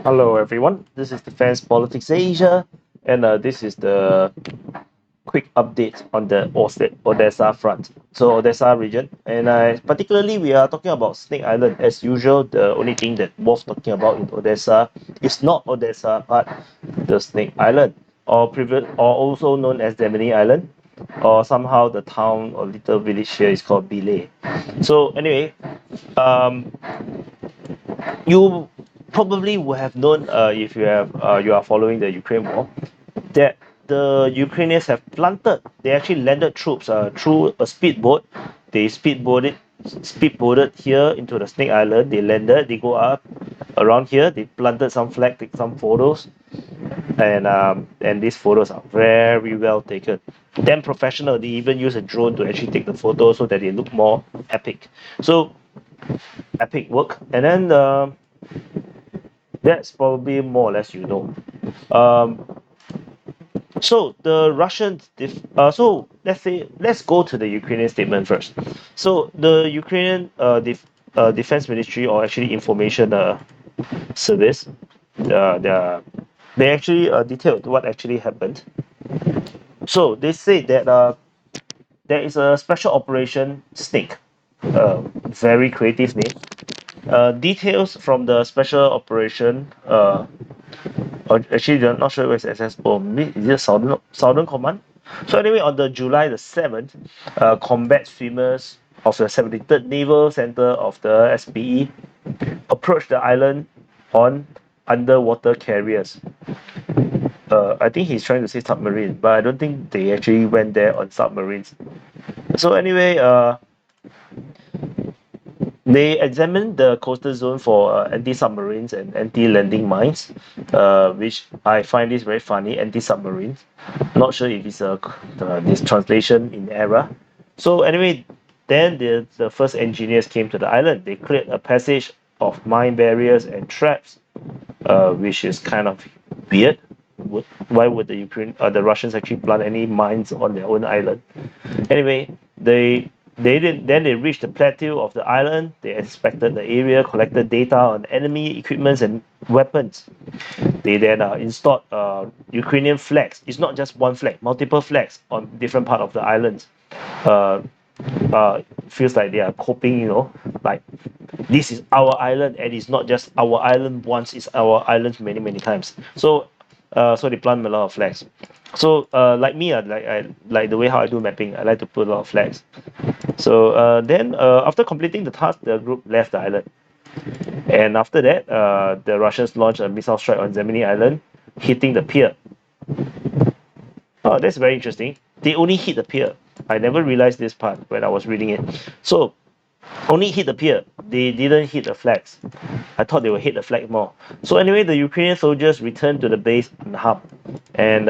Hello everyone, this is Defense Politics Asia, and this is the quick update on the Odessa front. So Odessa region, and particularly we are talking about Snake Island. As usual, the only thing that both talking about in Odessa is not Odessa, but the Snake Island, or also known as Gemini Island, or somehow the town or little village here is called Belay. So anyway, um, you probably would have known if you are following the Ukraine war that the Ukrainians have planted. They actually landed troops through a speedboat. They speedboated here into the Snake Island. They landed. They go up around here. They planted some flag, take some photos, and these photos are very well taken. Damn professional. They even use a drone to actually take the photos so that they look more epic. So epic work. And then that's probably more or less Um, so the Russians, so let's go to the Ukrainian statement first. So the Ukrainian defense ministry, or actually information service, they actually detailed what actually happened. So they say that there is a special operation Snake, very creative name. Details from the special operation actually, I'm not sure where it's accessible. Maybe is it Southern Command? So anyway, on the July the 7th, combat swimmers of the 73rd Naval Center of the SPE approached the island on underwater carriers. I think he's trying to say submarine, but I don't think they actually went there on submarines. So anyway, they examined the coastal zone for anti-submarines and anti-landing mines, which I find this very funny. Anti-submarines. Not sure if it's this translation in error. So anyway, then the first engineers came to the island. They cleared a passage of mine barriers and traps, which is kind of weird. Why would the Russians actually plant any mines on their own island? Anyway, they reached the plateau of the island. They inspected the area, collected data on enemy equipments and weapons. They then installed Ukrainian flags. It's not just one flag, multiple flags on different part of the island. Uh, Feels like they are coping, like this is our island, and it's not just our island once, it's our island many, many times. So they plant a lot of flags. So like me, like the way how I do mapping, I like to put a lot of flags. So then after completing the task, the group left the island. And after that, the Russians launched a missile strike on Gemini Island, hitting the pier. Oh, that's very interesting. They only hit the pier. I never realized this part when I was reading it. So only hit the pier. They didn't hit the flags. I thought they would hit the flag more. So anyway, the Ukrainian soldiers returned to the base unharmed. And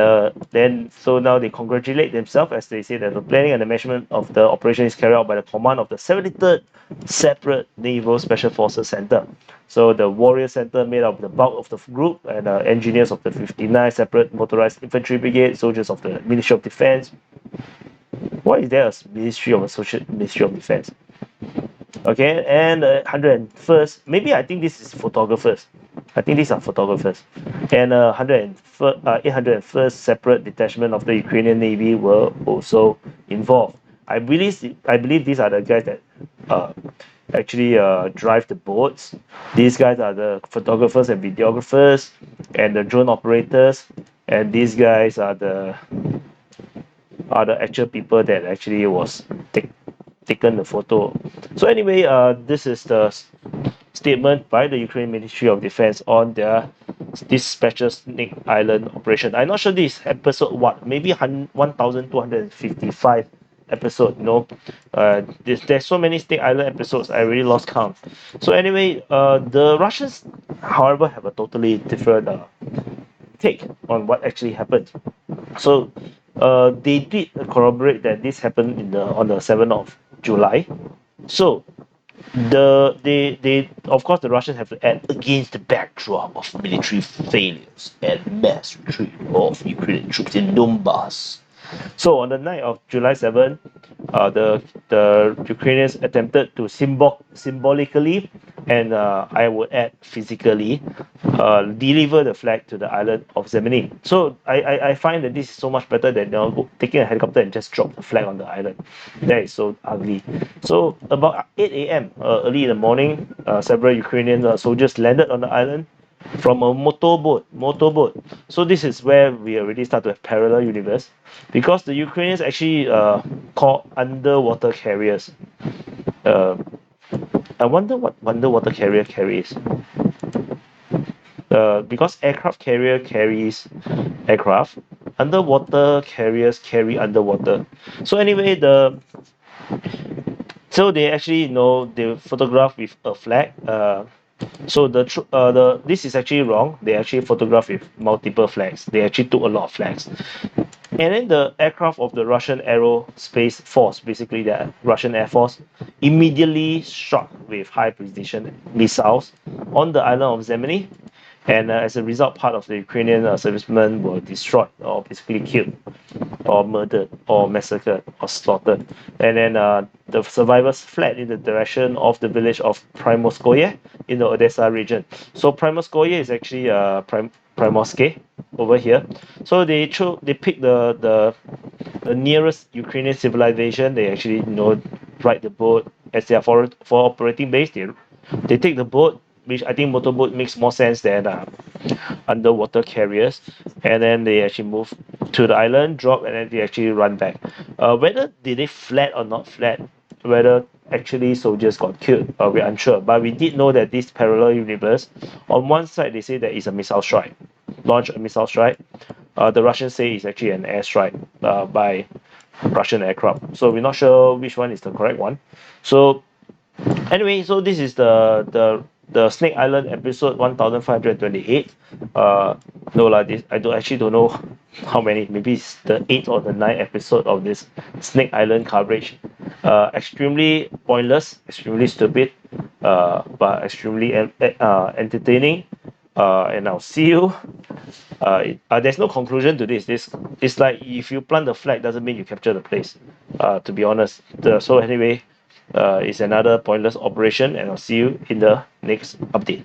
then, so now they congratulate themselves as they say that the planning and the management of the operation is carried out by the command of the 73rd Separate Naval Special Forces Center. So the Warrior Center made up the bulk of the group, and engineers of the 59 Separate Motorized Infantry Brigade, soldiers of the Ministry of Defense. Why is there a Ministry of Defense? Okay, and 101st, maybe I think this is photographers. I think these are photographers. And 801st separate detachment of the Ukrainian Navy were also involved. I believe these are the guys that uh, actually drive the boats. These guys are the photographers and videographers and the drone operators. And these guys are the actual people that actually was taken the photo. So anyway, this is the statement by the Ukraine Ministry of Defense on this special Snake Island operation. I'm not sure this episode what, maybe 1255 episode. There's so many Snake Island episodes, I really lost count. So anyway, the Russians, however, have a totally different take on what actually happened. So they did corroborate that this happened on the 7th of July. So they of course the Russians have to add against the backdrop of military failures and mass retreat of Ukrainian troops in Donbass. So on the night of July 7th, the Ukrainians attempted to symbolically and I would add physically deliver the flag to the island of Zemini. So I find that this is so much better than taking a helicopter and just drop the flag on the island. That is so ugly. So about 8 a.m. Early in the morning, several Ukrainian soldiers landed on the island from a motorboat. So this is where we already start to have parallel universe, because the Ukrainians actually call underwater carriers. Uh, I wonder what underwater carrier carries. Because aircraft carrier carries aircraft, underwater carriers carry underwater. So anyway, so they actually they photograph with a flag. So this is actually wrong. They actually photograph with multiple flags. They actually took a lot of flags. And then the aircraft of the Russian Aerospace Force, basically the Russian Air Force, immediately struck with high precision missiles on the island of Zemeny. And as a result, part of the Ukrainian servicemen were destroyed or basically killed or murdered or massacred or slaughtered. And then the survivors fled in the direction of the village of Primorskoye in the Odessa region. So Primorskoye is actually Primorske over here. So they picked the nearest Ukrainian civilization. They actually ride the boat as their for operating base. They take the boat, which I think motorboat makes more sense than underwater carriers, and then they actually move to the island, drop, and then they actually run back. Whether did they fled or not fled, whether actually soldiers got killed, we're unsure. But we did know that this parallel universe, on one side they say that it's a missile strike, launch a missile strike. The Russians say it's actually an airstrike by Russian aircraft. So we're not sure which one is the correct one. So anyway, so this is the Snake Island episode 1528. No lah, this I don't know how many. Maybe it's the 8th or the 9th episode of this Snake Island coverage. Extremely pointless, extremely stupid, but extremely entertaining. And I'll see you. There's no conclusion to this. This it's like if you plant the flag doesn't mean you capture the place. To be honest. So anyway, it's another pointless operation, and I'll see you in the next update.